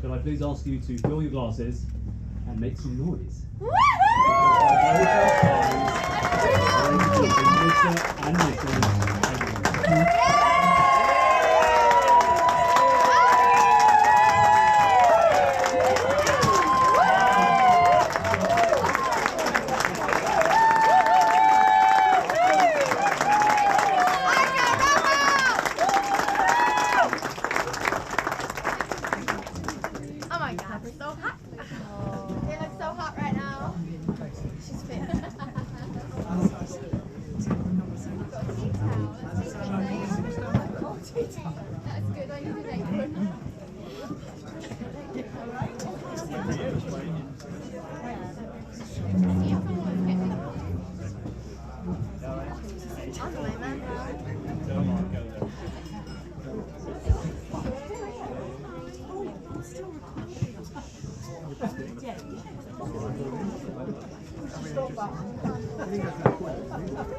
could I please ask you to fill your glasses and make some noise? And oh my God, we're so hot. They look so hot right now. She's fit. That's good. I need to take one.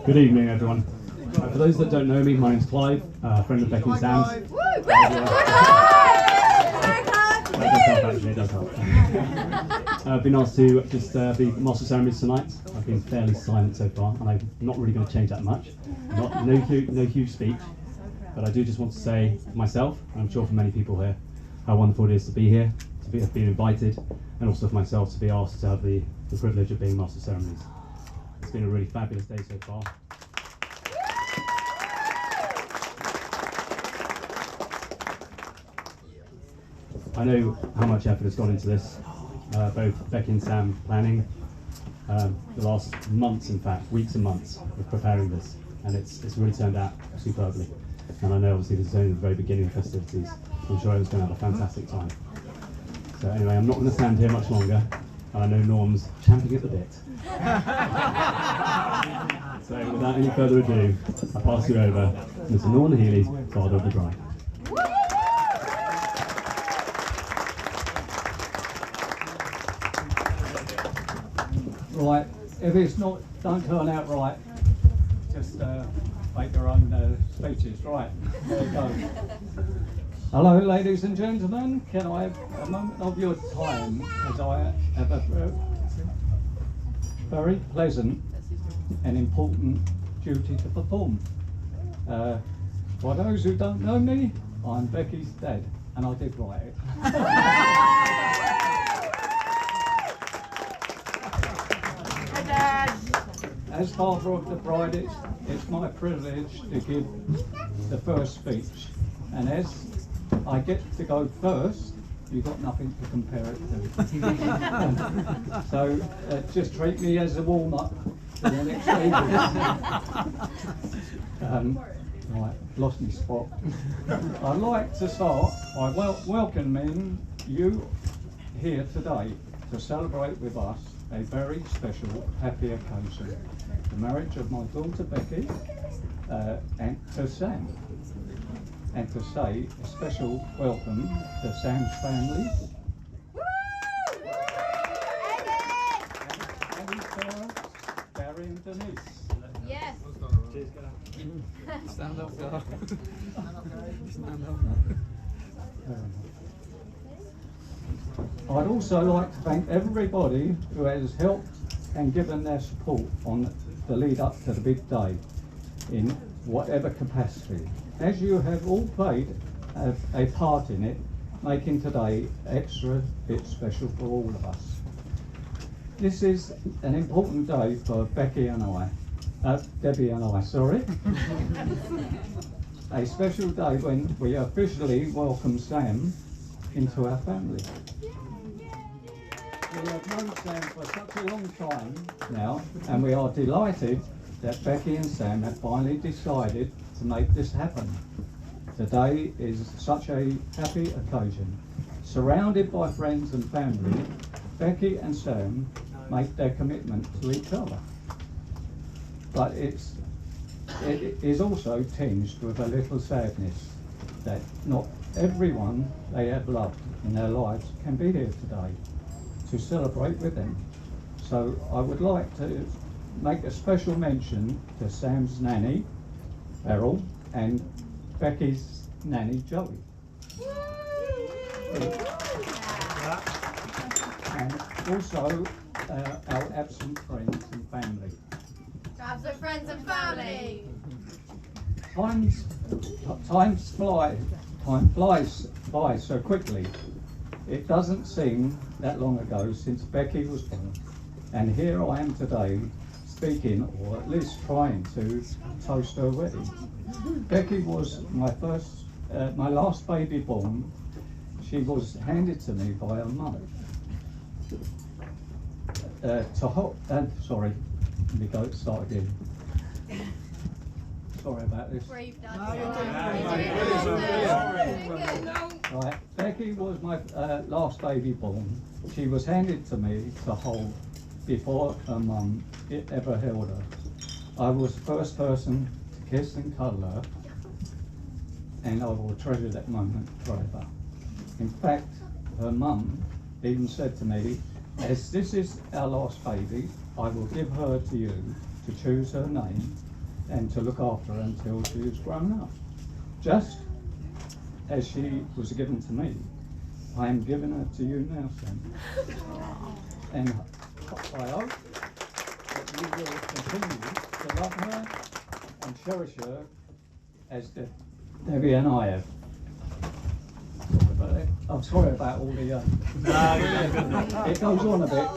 Good evening, everyone. For those that don't know me, my name's Clive, friend of Becci and Sam's. It does help. I've been asked to just be Master of Ceremonies tonight. I've been fairly silent so far, and I'm not really going to change that much. No huge speech, but I do just want to say for myself, and I'm sure for many people here, how wonderful it is to be here, to have been invited, and also for myself to be asked to have the privilege of being Master of Ceremonies. It's been a really fabulous day so far. I know how much effort has gone into this, both Becci and Sam planning, the last months, in fact, weeks and months of preparing this, and it's really turned out superbly. And I know obviously this is only the very beginning of festivities. I'm sure everyone's going to have a fantastic time. So anyway, I'm not going to stand here much longer, and I know Norm's champing at the bit. So without any further ado, I pass you over to Mr. Norman Healy, father of the bride. Right, if it's not, don't turn out right, just make your own speeches. Right, there you go. Hello, ladies and gentlemen. Can I have a moment of your time as I have a very pleasant and important duty to perform. For those who don't know me, I'm Becci's dad, and I did write it. As father of the bride, it's my privilege to give the first speech, and as I get to go first, you've got nothing to compare it to. So just treat me as a warm-up for the next evening. Right, lost my spot. I'd like to start by welcoming you here today to celebrate with us a very special, happy occasion. The marriage of my daughter Becci and to Sam. And to say a special welcome to Sam's family. And his parents, Barry and Denise. Yes. Cheers, guys. Stand up, guys. Stand up. I'd also like to thank everybody who has helped and given their support on the lead up to the big day in whatever capacity. As you have all played a part in it, making today extra bit special for all of us. This is an important day for Becci and I, Debbie and I, sorry. A special day when we officially welcome Sam into our family. We have known Sam for such a long time now, and we are delighted that Becci and Sam have finally decided to make this happen. Today is such a happy occasion. Surrounded by friends and family, Becci and Sam make their commitment to each other. But it is also tinged with a little sadness that not everyone they have loved in their lives can be here today to celebrate with them. So I would like to make a special mention to Sam's nanny, Beryl, and Becci's nanny, Joey. Also, our absent friends and family. Absent friends and family. Time flies by so quickly. It doesn't seem that long ago since Becci was born, and here I am today speaking, or at least trying to toast her wedding. Becci was my last baby born. She was handed to me by her mum. Sorry, let me go start again. Sorry about this. Brave dad. Right, Becci was my last baby born. She was handed to me to hold before her mum ever held her. I was the first person to kiss and cuddle her, and I will treasure that moment forever. In fact, her mum even said to me, as this is our last baby, I will give her to you to choose her name and to look after her until she is grown up. Just as she was given to me, I am giving her to you now, Sam. And I hope that you will continue to love her and cherish her as Debbie and I have. I'm sorry about all the... it goes on a bit.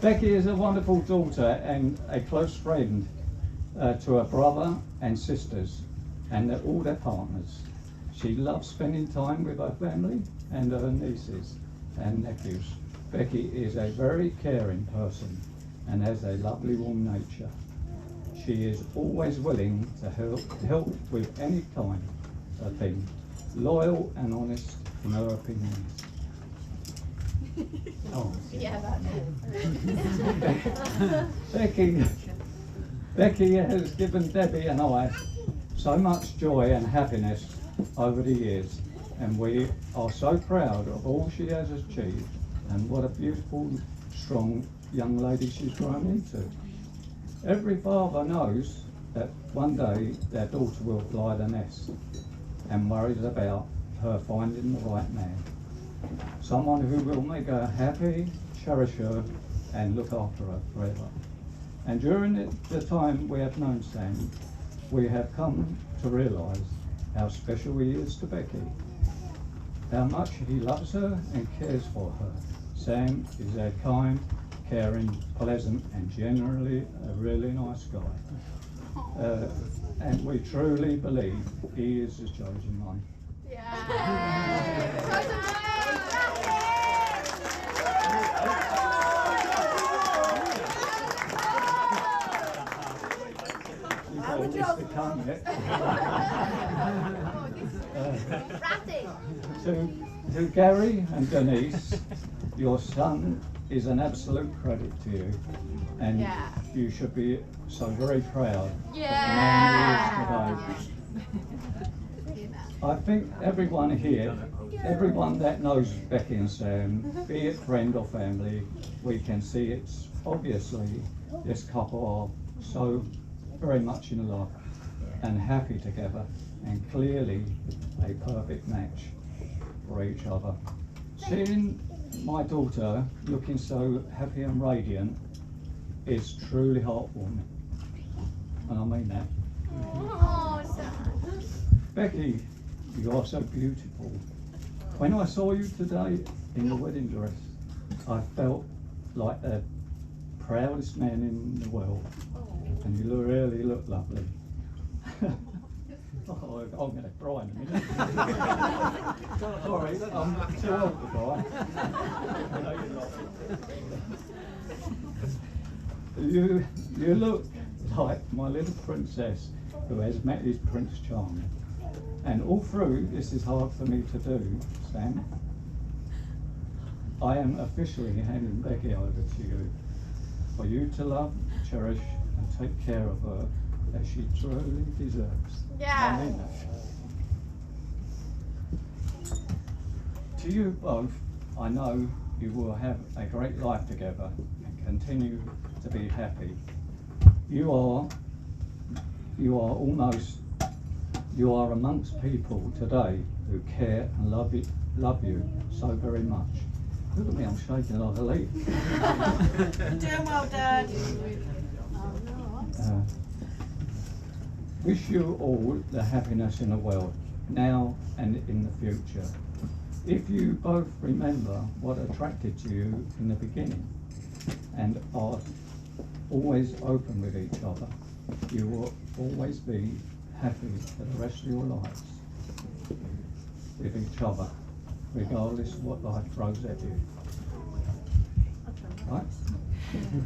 Becci is a wonderful daughter and a close friend to her brother and sisters and all their partners. She loves spending time with her family and her nieces and nephews. Becci is a very caring person and has a lovely warm nature. She is always willing to help with any kind of thing, loyal and honest in her opinions. Oh. Yeah, that's it. Becci has given Debbie and I so much joy and happiness over the years, and we are so proud of all she has achieved and what a beautiful, strong young lady she's grown into. Every father knows that one day their daughter will fly the nest and worries about her finding the right man. Someone who will make her happy, cherish her, and look after her forever. And during the time we have known Sam, we have come to realise how special he is to Becci, how much he loves her and cares for her. Sam is a kind, caring, pleasant, and generally a really nice guy. And we truly believe he is the chosen one. To Gary and Denise, your son is an absolute credit to you, and you should be so very proud of the man he is today. I think everyone here, everyone that knows Becci and Sam, be it friend or family, we can see it's obviously this couple are so very much in love and happy together, and clearly a perfect match for each other. Seeing my daughter looking so happy and radiant is truly heartwarming, and I mean that. Becci, you are so beautiful. When I saw you today in your wedding dress, I felt like the proudest man in the world, and you really look lovely. Oh, I'm going to cry in a minute. Sorry, I'm too old to cry. I know you're not. You look like my little princess who has met his Prince Charming. And all through, this is hard for me to do, Sam. I am officially handing Becci over to you for you to love, cherish, and take care of her as she truly deserves. Yeah. I mean that. To you both, I know you will have a great life together and continue to be happy. You are almost You are amongst people today who care and love you so very much. Look at me, I'm shaking like a leaf. Doing well, Dad. Wish you all the happiness in the world, now and in the future. If you both remember what attracted you in the beginning and are always open with each other, you will always be happy for the rest of your lives with each other, regardless of what life throws at you. Right?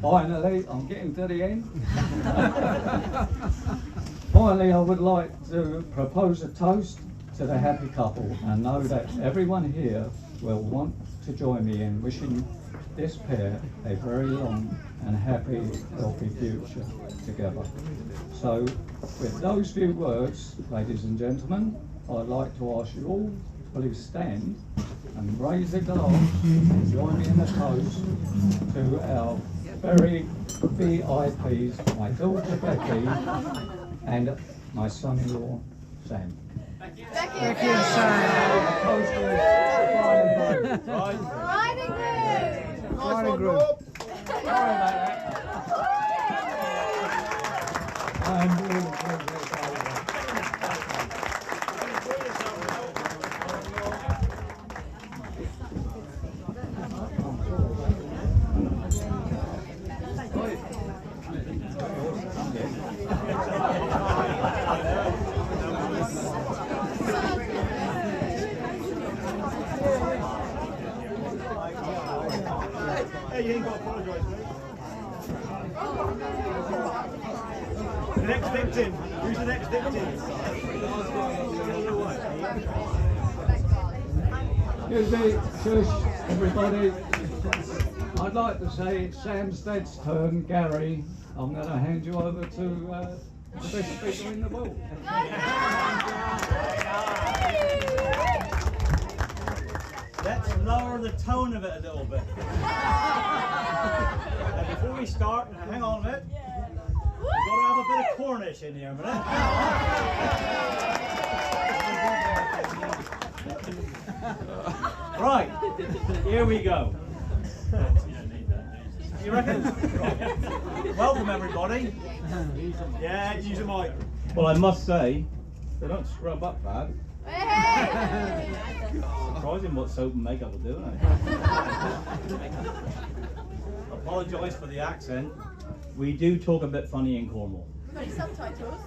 Finally, I'm getting to the end. Finally, I would like to propose a toast to the happy couple and know that everyone here will want to join me in wishing this pair a very long and happy, healthy future together. So, with those few words, ladies and gentlemen, I'd like to ask you all to please stand and raise a glass and join me in the toast to our very VIPs, my daughter Becky and my son-in-law Sam. Becky and Sam. Riding group. Riding group. Hey, you ain't got to apologise, mate. The next victim. Who's the next victim? Excuse me, shush, everybody. I'd like to say it's Sam's dad's turn, Gary. I'm going to hand you over to the best speaker in the world. Let's lower the tone of it a little bit. And before we start, hang on a minute. We've got to have a bit of Cornish in here a minute. Right, here we go. You reckon? Welcome everybody. Yeah, use a mic. Well, I must say, they don't scrub up bad. Surprising what soap and makeup will do, isn't it? Apologise for the accent. We do talk a bit funny in Cornwall. Got any subtitles?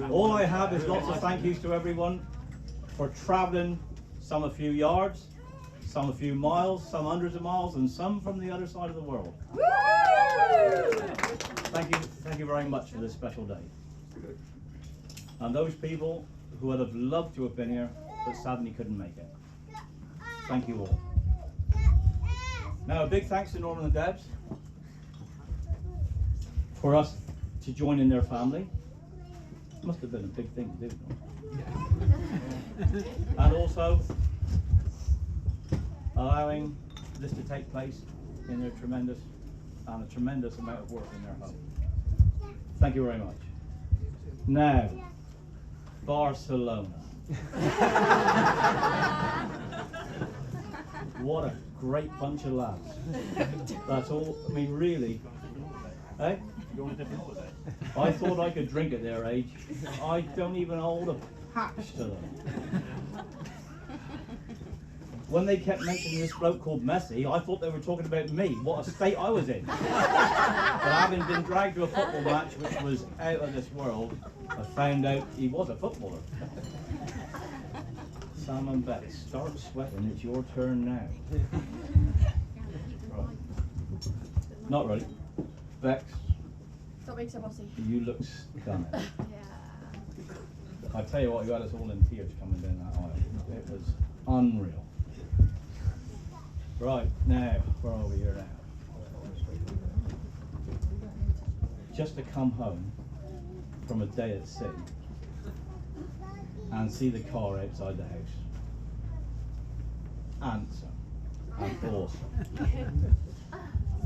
All I have is lots of thank yous to everyone for travelling some a few yards, some a few miles, some hundreds of miles, and some from the other side of the world. Thank you very much for this special day. And those people who would have loved to have been here, but sadly couldn't make it. Thank you all. Now, a big thanks to Norman and Debs for us to join in their family. Must have been a big thing to do, no? And also allowing this to take place in their tremendous amount of work in their home. Thank you very much. Now, Barcelona. What a great bunch of lads. That's all, I mean, really. Eh? I thought I could drink at their age. I don't even hold a patch to them. When they kept mentioning this bloke called Messi, I thought they were talking about me, what a state I was in. But having been dragged to a football match which was out of this world, I found out he was a footballer. Sam and Beck, start sweating, it's your turn now. Right. Not ready. Bex, Stop being so bossy. you look stunning. Yeah. I tell you what, you had us all in tears coming down that aisle. It was unreal. Right, now, where are we here now? Just to come home from a day at sea and see the car outside the house. Handsome and awesome.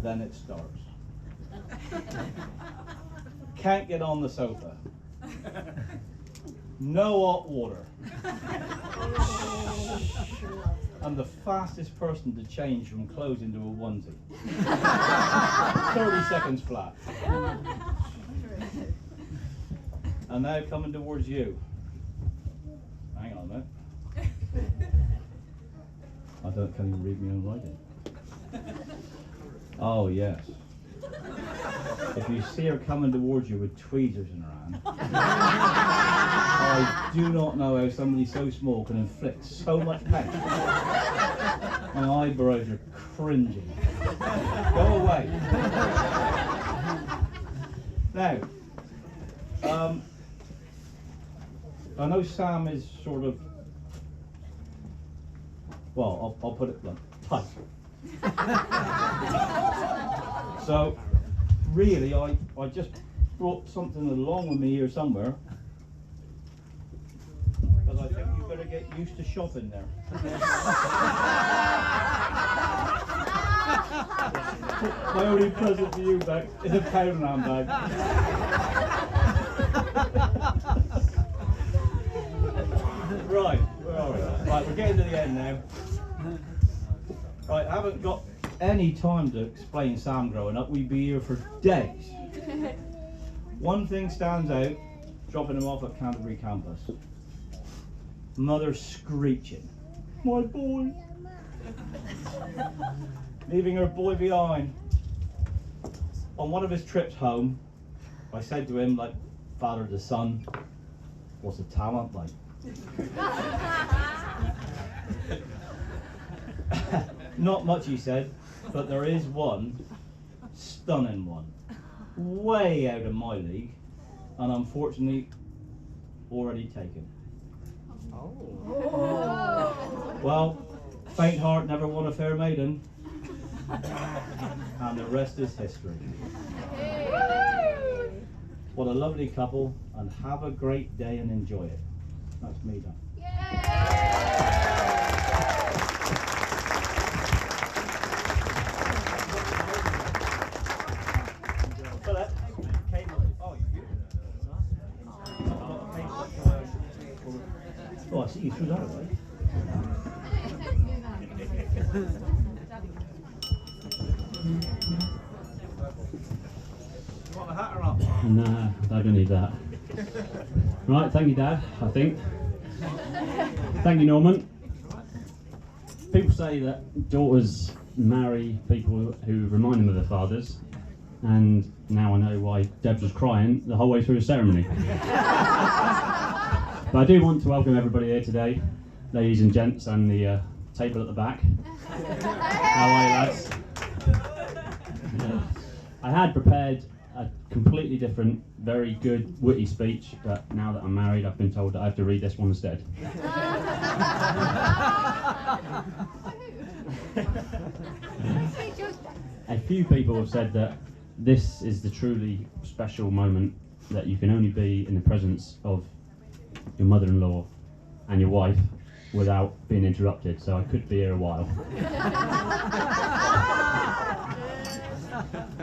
Then it starts. Can't get on the sofa. No hot water. I'm the fastest person to change from clothes into a onesie. 30 seconds flat. And now coming towards you. Hang on a minute. Can't even read my own writing. Oh yes. If you see her coming towards you with tweezers in her hand, I do not know how somebody so small can inflict so much pain. My eyebrows are cringing. Go away. Now, I know Sam is sort of, well, I'll put it blunt, tight. So, really, I just brought something along with me here somewhere. Because I think you better get used to shopping there. My only present for you, Beck, is a Poundland bag. Right, where are we? Right, we're getting to the end now. Right, I haven't got any time to explain Sam growing up. We'd be here for days. One thing stands out, dropping him off at Canterbury campus. Mother screeching, "My boy!" Leaving her boy behind. On one of his trips home, I said to him, like father to son, "What's a talent like?" Not much, he said, but there is one, stunning one, way out of my league, and unfortunately already taken. Oh. Well, faint heart never won a fair maiden, and the rest is history. What a lovely couple, and have a great day and enjoy it. That's me done. Oh, I see you threw that away. You want the hat or not? Nah, I don't need that. Right, thank you, Dad, I think. Thank you, Norman. People say that daughters marry people who remind them of their fathers, and now I know why Debs was crying the whole way through the ceremony. But I do want to welcome everybody here today, ladies and gents, and the table at the back. How are you, lads? I had prepared a completely different, very good, witty speech, but now that I'm married, I've been told that I have to read this one instead. A few people have said that this is the truly special moment that you can only be in the presence of your mother-in-law and your wife without being interrupted, so I could be here a while.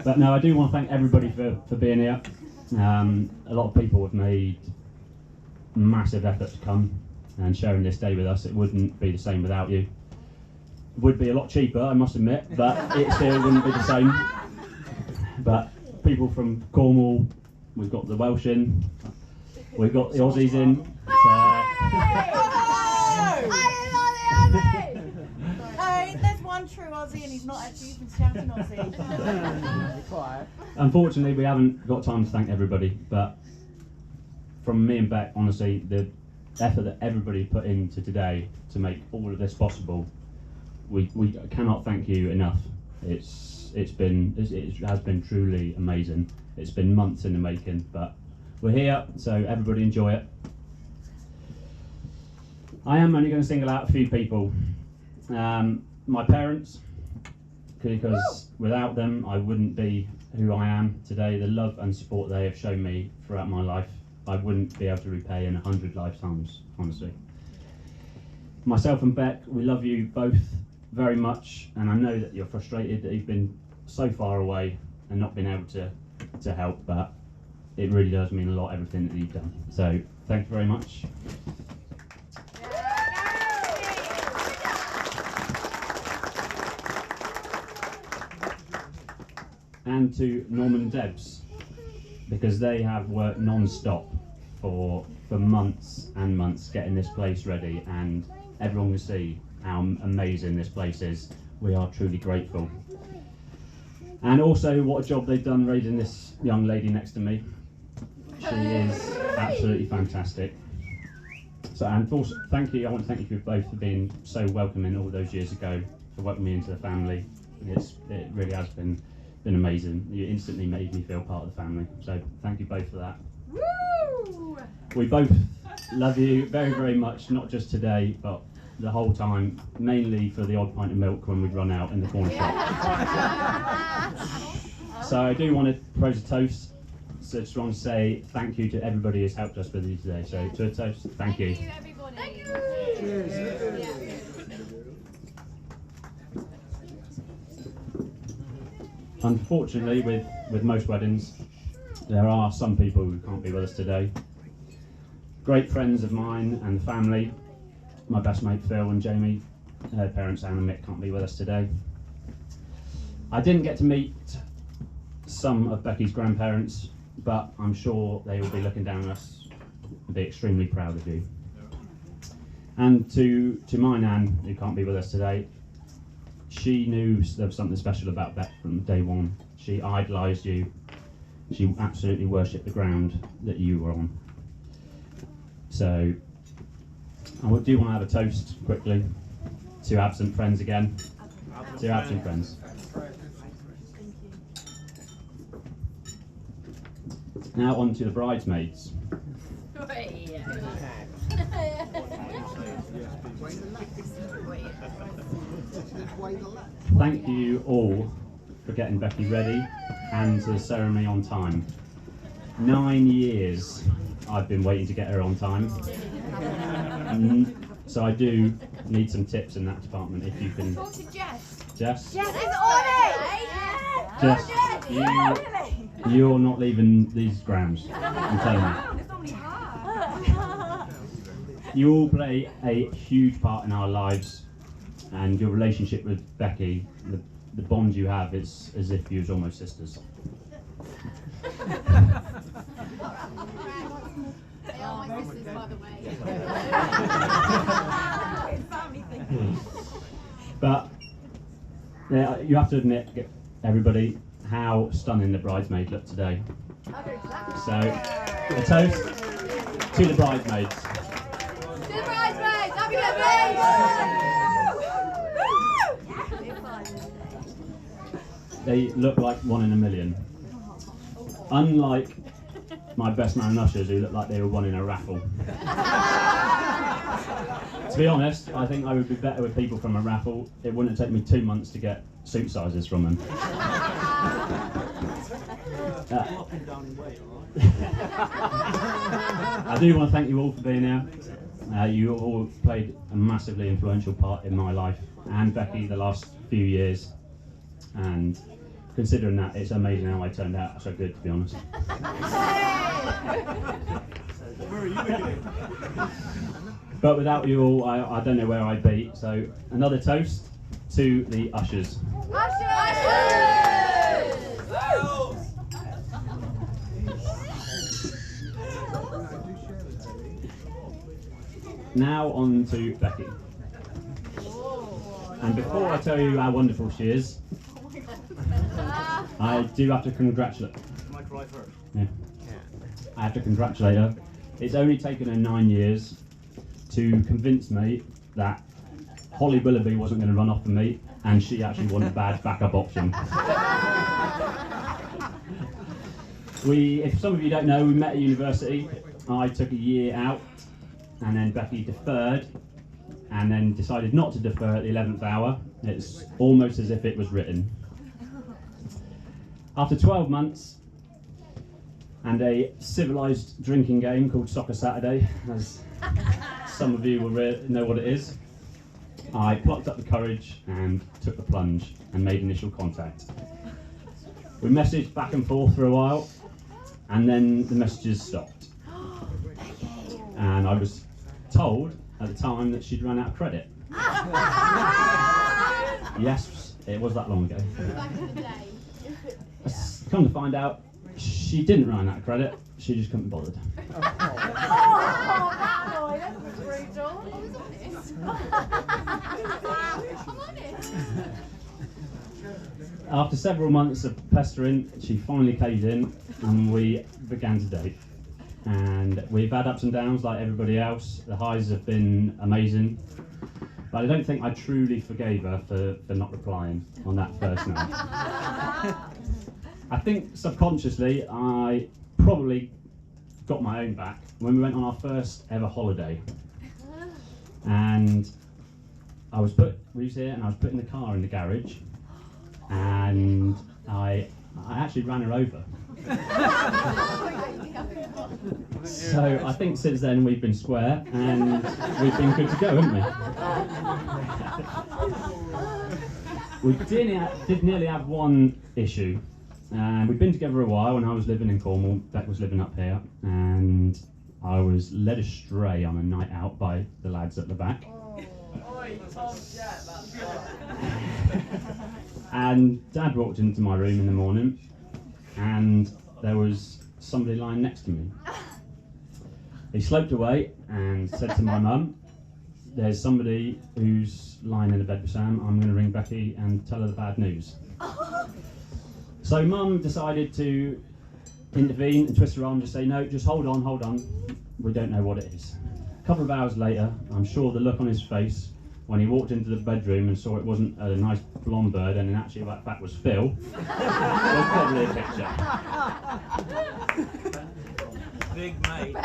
But no, I do want to thank everybody for being here. A lot of people have made massive effort to come and sharing this day with us. It wouldn't be the same without you. It would be a lot cheaper, I must admit, but it still wouldn't be the same. But people from Cornwall, we've got the Welsh in, we've got the Aussies in. Hey, there's one true Aussie and he's not actually even shouting Aussie. Quiet. Unfortunately, we haven't got time to thank everybody, but from me and Beck, honestly, the effort that everybody put into today to make all of this possible, we cannot thank you enough. It has been truly amazing. It's been months in the making, but we're here, so everybody enjoy it. I am only going to single out a few people. My parents, because without them I wouldn't be who I am today. The love and support they have shown me throughout my life, I wouldn't be able to repay in 100 lifetimes, honestly. Myself and Beck, we love you both very much, and I know that you're frustrated that you've been so far away and not been able to help, but it really does mean a lot, everything that you've done. So thank you very much. And to Norman and Debs, because they have worked non-stop for months and months getting this place ready, and everyone will see how amazing this place is. We are truly grateful. And also what a job they've done raising this young lady next to me. She is absolutely fantastic. So, and also, thank you, I want to thank you both for being so welcoming all those years ago, for welcoming me into the family. It really has been amazing. You instantly made me feel part of the family. So thank you both for that. Woo! We both love you very, very much, not just today, but the whole time, mainly for the odd pint of milk when we'd run out in the corner shop. So I do want to propose a toast. So I just want to say thank you to everybody who's helped us with you today. So to a toast, thank you. Thank you, everybody. Thank you. Unfortunately, with most weddings, there are some people who can't be with us today. Great friends of mine and the family, my best mate Phil and Jamie, her parents Anne and Mick can't be with us today. I didn't get to meet some of Becky's grandparents, but I'm sure they will be looking down on us and be extremely proud of you. And to my Nan, who can't be with us today, she knew there was something special about Beck from day one. She idolised you. She absolutely worshipped the ground that you were on. So I do want to have a toast quickly to absent friends again. To absent friends. Now on to the bridesmaids. Thank you all for getting Becky ready and to the ceremony on time. 9 years I've been waiting to get her on time. So I do need some tips in that department if you can. Talk to Jess. Jess? Jess is on it! Jess, you're not leaving these grounds, I'm telling you. It's only her. You all play a huge part in our lives, and your relationship with Becky, the bond you have, is as if you was almost sisters. They are my sisters, by the way. It's family thing. But yeah, you have to admit, everybody, how stunning the bridesmaids look today. So, a toast to the bridesmaids. To the bridesmaids! Happy birthday! They look like 1 in a million. Unlike my best man and ushers, who look like they were won in a raffle. To be honest, I think I would be better with people from a raffle. It wouldn't take me 2 months to get suit sizes from them. I do want to thank you all for being here. You all played a massively influential part in my life and Becky the last few years. And considering that, it's amazing how I turned out so good, to be honest. But without you all, I don't know where I'd be. So another toast to the ushers. Now on to Becky. And before I tell you how wonderful she is, I do have to congratulate. Can I cry first? Yeah. I have to congratulate her. It's only taken her 9 years to convince me that Holly Willoughby wasn't going to run off for me, and she actually wasn't a bad backup option. If some of you don't know, we met at university. I took a year out, and then Becky deferred, and then decided not to defer at the 11th hour. It's almost as if it was written. After 12 months and a civilised drinking game called Soccer Saturday, as some of you will know what it is, I plucked up the courage and took the plunge and made initial contact. We messaged back and forth for a while, And then the messages stopped. And I was told at the time that she'd run out of credit. Yes, it was that long ago. Back in the day. Come to find out, she didn't run out of credit, she just couldn't be bothered. Oh, that boy, that was brutal. I was honest. I'm honest. After several months of pestering, she finally caved in and we began to date. And we've had ups and downs like everybody else. The highs have been amazing. But I don't think I truly forgave her for not replying on that first night. I think subconsciously I probably got my own back when we went on our first ever holiday. And we was here and I was putting the car in the garage and I actually ran her over. So I think since then we've been square and we've been good to go, haven't we? We did nearly have one issue. And we'd been together a while and I was living in Cornwall, Beck was living up here, and I was led astray on a night out by the lads at the back. And Dad walked into my room in the morning and there was somebody lying next to me. He sloped away and said to my mum, "There's somebody who's lying in the bed with Sam, I'm going to ring Becky and tell her the bad news." So Mum decided to intervene and twist her arm and just say, "No, just hold on, we don't know what it is." A couple of hours later, I'm sure the look on his face when he walked into the bedroom and saw it wasn't a nice blonde bird and in actual fact was Phil, was probably a picture. Big mate.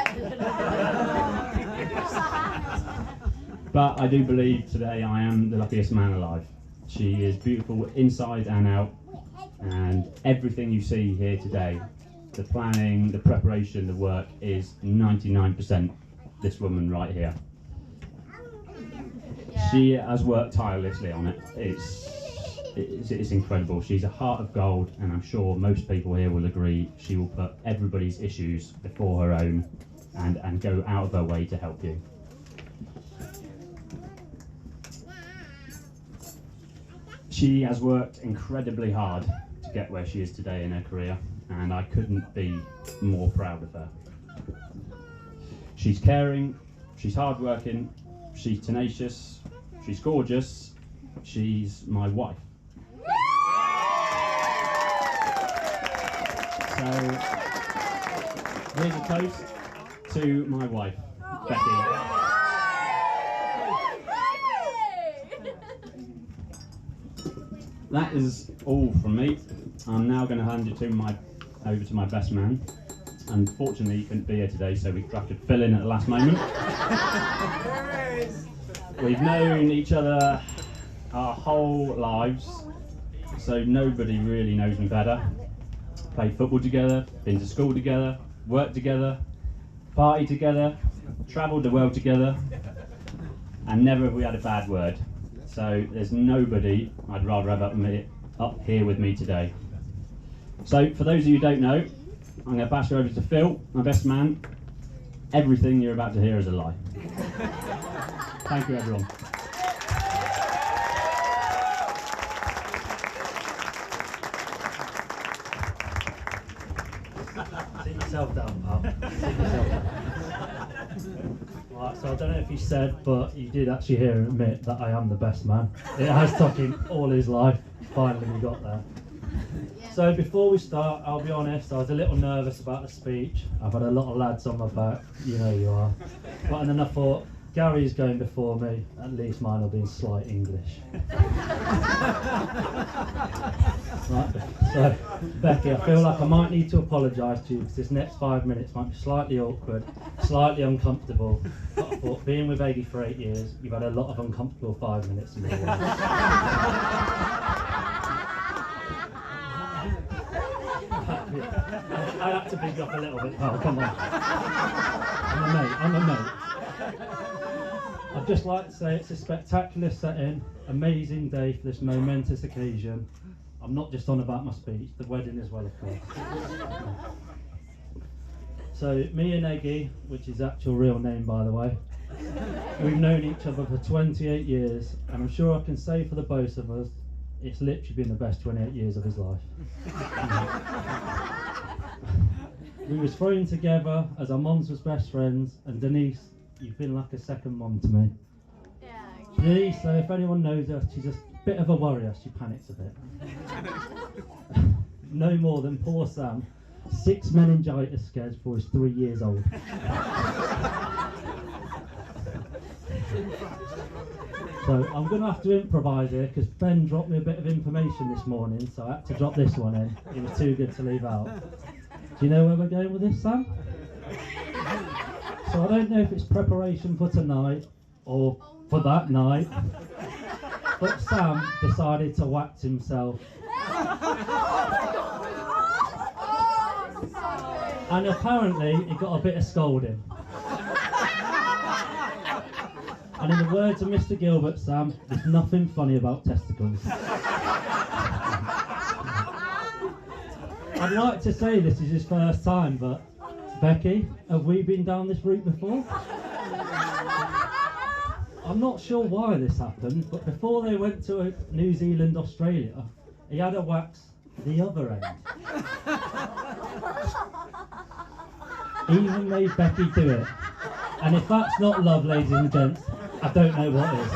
But I do believe today I am the luckiest man alive. She is beautiful inside and out. And everything you see here today, the planning, the preparation, the work, is 99% this woman right here. Yeah. She has worked tirelessly on it. It's incredible. She's a heart of gold, and I'm sure most people here will agree she will put everybody's issues before her own and go out of her way to help you. She has worked incredibly hard to get where she is today in her career, and I couldn't be more proud of her. She's caring, she's hardworking, she's tenacious, she's gorgeous, she's my wife. So, here's a toast to my wife, Becky. That is all from me. I'm now going to hand it over to my best man. Unfortunately, he couldn't be here today, so we drafted Phil in at the last moment. We've known each other our whole lives, so nobody really knows me better. Played football together, been to school together, worked together, partied together, travelled the world together, and never have we had a bad word. So there's nobody I'd rather have up here with me today. So for those of you who don't know, I'm going to pass you over to Phil, my best man. Everything you're about to hear is a lie. Thank you, everyone. Sit yourself down, pal. Sit yourself down. Right, so I don't know if you said, but you did actually hear him admit that I am the best man. It has took him all his life. Finally we got there. Yeah. So before we start, I'll be honest, I was a little nervous about the speech. I've had a lot of lads on my back, you know you are. But then I thought, Gary's going before me, at least mine will be in slight English. Right, so Becky, I feel like I might need to apologise to you because this next 5 minutes might be slightly awkward, slightly uncomfortable. But I thought, being with Eggie for 8 years, you've had a lot of uncomfortable 5 minutes in your life. I had to big up a little bit. Oh, come on. I'm a mate. I'd just like to say it's a spectacular setting, amazing day for this momentous occasion. I'm not just on about my speech, the wedding as well, of course. So me and Eggy, which is actual real name by the way, we've known each other for 28 years, and I'm sure I can say for the both of us, it's literally been the best 28 years of his life. We was thrown together as our mums was best friends, and Denise, you've been like a second mum to me. Yeah. Denise, so if anyone knows her, she's a bit of a worrier, she panics a bit. No more than poor Sam, 6 meningitis scares before he's 3 years old. So I'm going to have to improvise here because Ben dropped me a bit of information this morning, so I had to drop this one in. It was too good to leave out. Do you know where we're going with this, Sam? So I don't know if it's preparation for tonight or for that night, but Sam decided to wax himself. And apparently he got a bit of scolding. And in the words of Mr. Gilbert, Sam, there's nothing funny about testicles. I'd like to say this is his first time, but Becky, have we been down this route before? I'm not sure why this happened, but before they went to New Zealand, Australia, he had a wax the other end. Even made Becky do it. And if that's not love, ladies and gents, I don't know what is.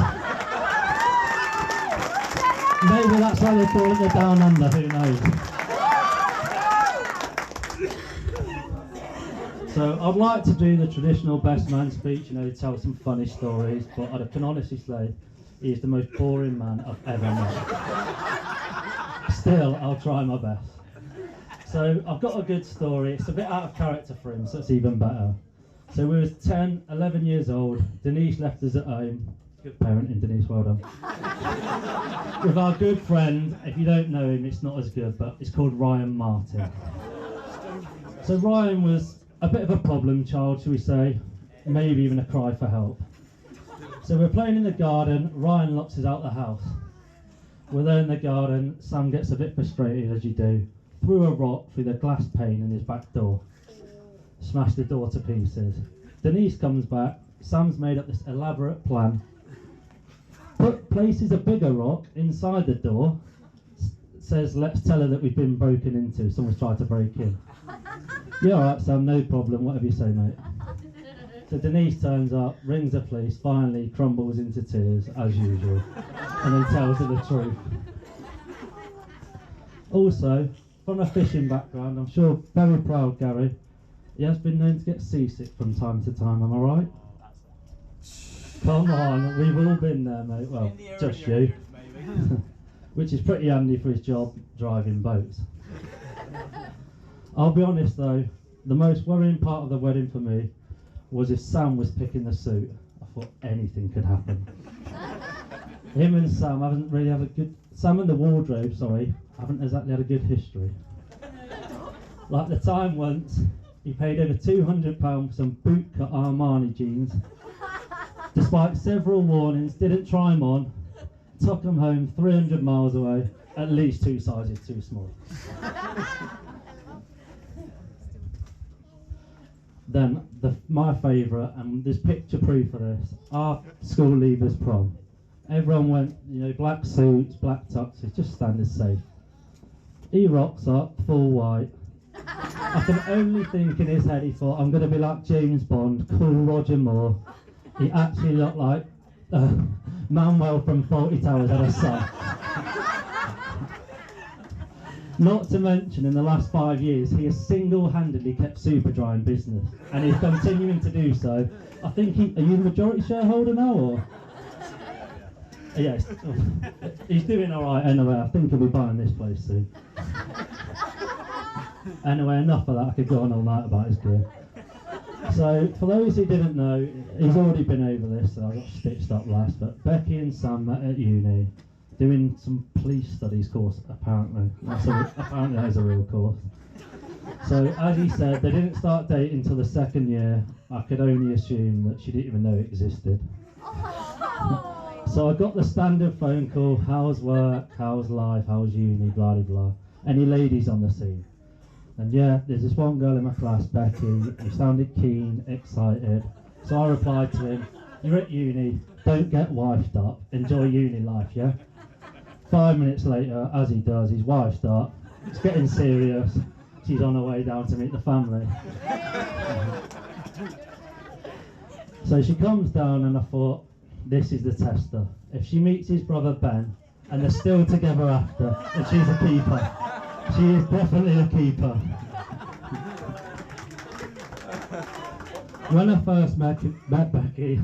Maybe that's why they call it the Down Under, who knows. So I'd like to do the traditional best man speech, you know, tell some funny stories, but I can honestly say he is the most boring man I've ever met. Still, I'll try my best. So I've got a good story. It's a bit out of character for him, so it's even better. So we was 10, 11 years old. Denise left us at home. Good parenting, Denise, well done. With our good friend, if you don't know him, it's not as good, but it's called Ryan Martin. So Ryan was a bit of a problem child, shall we say, maybe even a cry for help. So we're playing in the garden, Ryan locks us out the house. We're there in the garden, Sam gets a bit frustrated, as you do, threw a rock through the glass pane in his back door, smashed the door to pieces. Denise comes back, Sam's made up this elaborate plan, places a bigger rock inside the door, says let's tell her that we've been broken into, someone's tried to break in. Yeah, alright Sam, no problem, whatever you say mate. So Denise turns up, rings the police, finally crumbles into tears, as usual, and then tells her the truth. Also, from a fishing background, I'm sure very proud Gary, he has been known to get seasick from time to time, am I right? Come on, we've all been there mate, well, just you. Which is pretty handy for his job, driving boats. I'll be honest though, the most worrying part of the wedding for me was if Sam was picking the suit. I thought anything could happen. Him and Sam haven't really had a good... Sam and the wardrobe, sorry, haven't exactly had a good history. Like the time once, he paid over £200 for some bootcut Armani jeans. Despite several warnings, didn't try them on, took them home 300 miles away, at least 2 sizes too small. Then, my favourite, and there's picture proof of this, our school leavers prom. Everyone went, you know, black suits, black tuxes, just standard safe. He rocks up, full white. I can only think in his head he thought, I'm going to be like James Bond, cool Roger Moore. He actually looked like Manuel from Fawlty Towers had a son. Not to mention, in the last 5 years, he has single-handedly kept Superdry in business, and he's continuing to do so. I think are you the majority shareholder now, or? Yes, he's doing all right anyway. I think he'll be buying this place soon. Anyway, enough of that. I could go on all night about his career. So, for those who didn't know, he's already been over this, so I got stitched up last. But Becky and Sam met at uni, doing some police studies course. Apparently, apparently that is a real course. So, as he said, they didn't start dating until the 2nd year. I could only assume that she didn't even know it existed. So I got the standard phone call, how's work, how's life, how's uni, blah blah blah. Any ladies on the scene? And yeah, there's this one girl in my class, Becky, who sounded keen, excited. So I replied to him, "You're at uni, don't get wifed up, enjoy uni life, yeah?" 5 minutes later, as he does, he's wifed up, it's getting serious, she's on her way down to meet the family. So she comes down and I thought, this is the tester. If she meets his brother Ben, and they're still together after, and she's a keeper. She is definitely a keeper. When I first met Becky,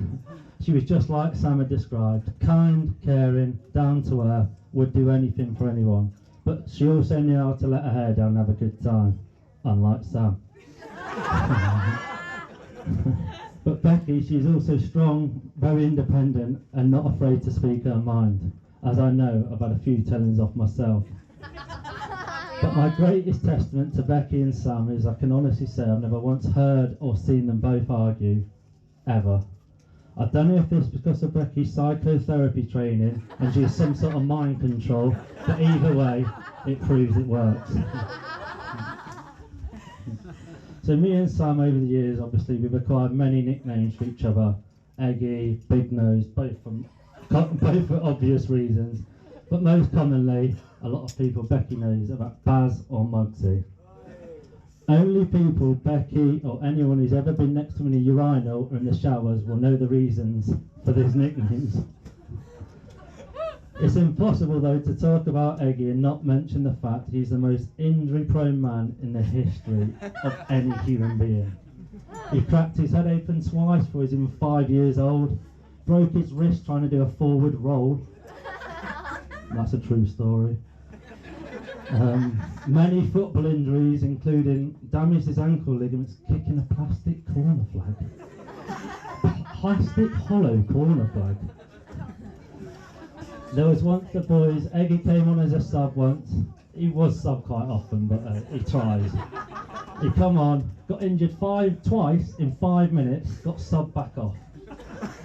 she was just like Sam had described, kind, caring, down to earth, would do anything for anyone. But she also knew how to let her hair down and have a good time, unlike Sam. But Becky, she's also strong, very independent, and not afraid to speak her mind. As I know, I've had a few tellings off myself. But my greatest testament to Becky and Sam is I can honestly say I've never once heard or seen them both argue, ever. I don't know if it's because of Becky's psychotherapy training and she has some sort of mind control, but either way, it proves it works. So me and Sam over the years, obviously, we've acquired many nicknames for each other. Eggy, Big Nose, both for obvious reasons. But most commonly, a lot of people Becky knows about Baz or Muggsy. Only people Becky or anyone who's ever been next to me in a urinal or in the showers will know the reasons for these nicknames. It's impossible though to talk about Eggy and not mention the fact he's the most injury-prone man in the history of any human being. He cracked his head open twice before he was even 5 years old, broke his wrist trying to do a forward roll. That's a true story. Many football injuries, including damaged his ankle ligaments kicking a plastic corner flag. Plastic hollow corner flag. There was once the boys, Eggy came on as a sub once. He was sub quite often, but he tries. He come on, got injured twice in 5 minutes, got subbed back off.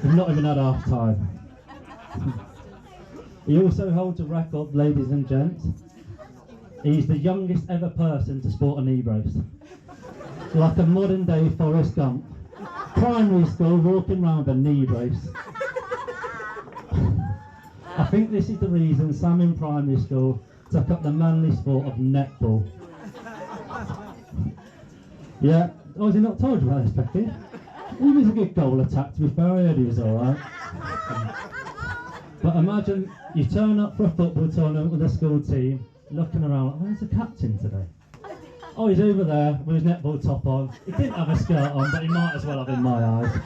We've not even had half time. He also holds a record, ladies and gents. He's the youngest ever person to sport a knee brace. Like a modern day Forrest Gump. Primary school, walking around a knee brace. I think this is the reason Sam in primary school took up the manly sport of netball. Yeah, has he not told you about this, Becky? He was a good goal attack, to be fair, I heard he was alright. But imagine you turn up for a football tournament with a school team, looking around, where's the captain today? Oh, he's over there with his netball top on. He didn't have a skirt on, but he might as well have in my eyes.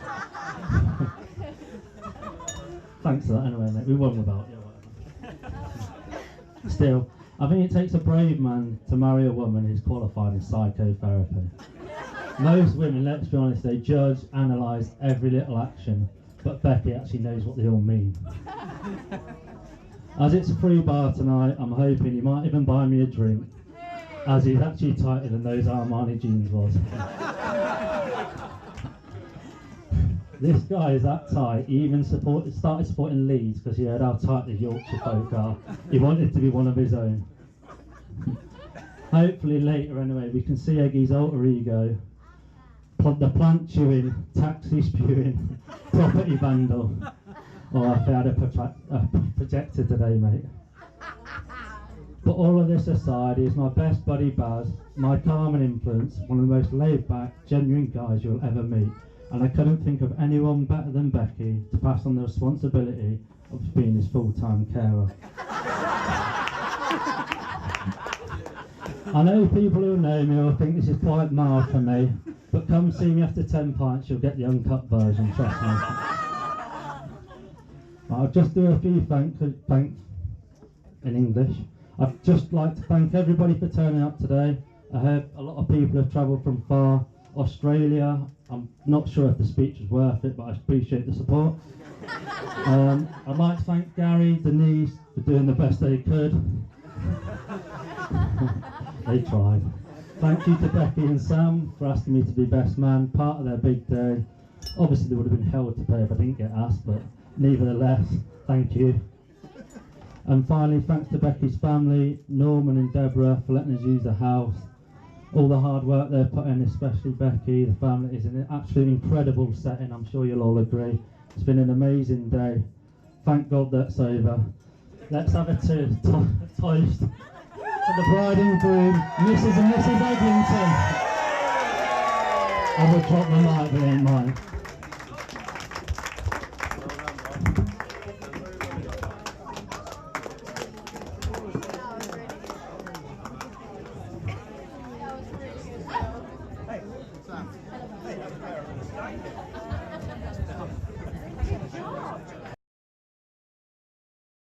Thanks for that anyway, mate. We won without you. Still, I think it takes a brave man to marry a woman who's qualified in psychotherapy. Most women, let's be honest, they judge, analyse every little action, but Becky actually knows what they all mean. As it's a free bar tonight, I'm hoping you might even buy me a drink, as he's actually tighter than those Armani jeans was. This guy is that tight, he even started supporting Leeds because he heard how tight the Yorkshire folk are. He wanted to be one of his own. Hopefully later anyway, we can see Eggy's alter ego, the plant chewing, taxi spewing, property vandal. Oh, if I had a projector today, mate. But all of this aside, he's my best buddy Baz, my calming influence, one of the most laid-back, genuine guys you'll ever meet. And I couldn't think of anyone better than Becky to pass on the responsibility of being his full-time carer. I know people who know me will think this is quite mild for me, but come see me after 10 pints, you'll get the uncut version, trust me. I'll just do a few thanks in English. I'd just like to thank everybody for turning up today. I heard a lot of people have travelled from far. Australia, I'm not sure if the speech was worth it, but I appreciate the support. I'd like to thank Gary, Denise for doing the best they could. They tried. Thank you to Becky and Sam for asking me to be best man, part of their big day. Obviously they would have been hell to pay if I didn't get asked, but nevertheless, thank you. And finally, thanks to Becky's family, Norman and Deborah, for letting us use the house. all the hard work they're putting, especially Becky, the family. It's an absolutely incredible setting, I'm sure you'll all agree. It's been an amazing day. Thank God that's over. Let's have a toast to the bride and groom, Mrs. and Mrs. Eglinton. I would drop the mic, but it ain't mine.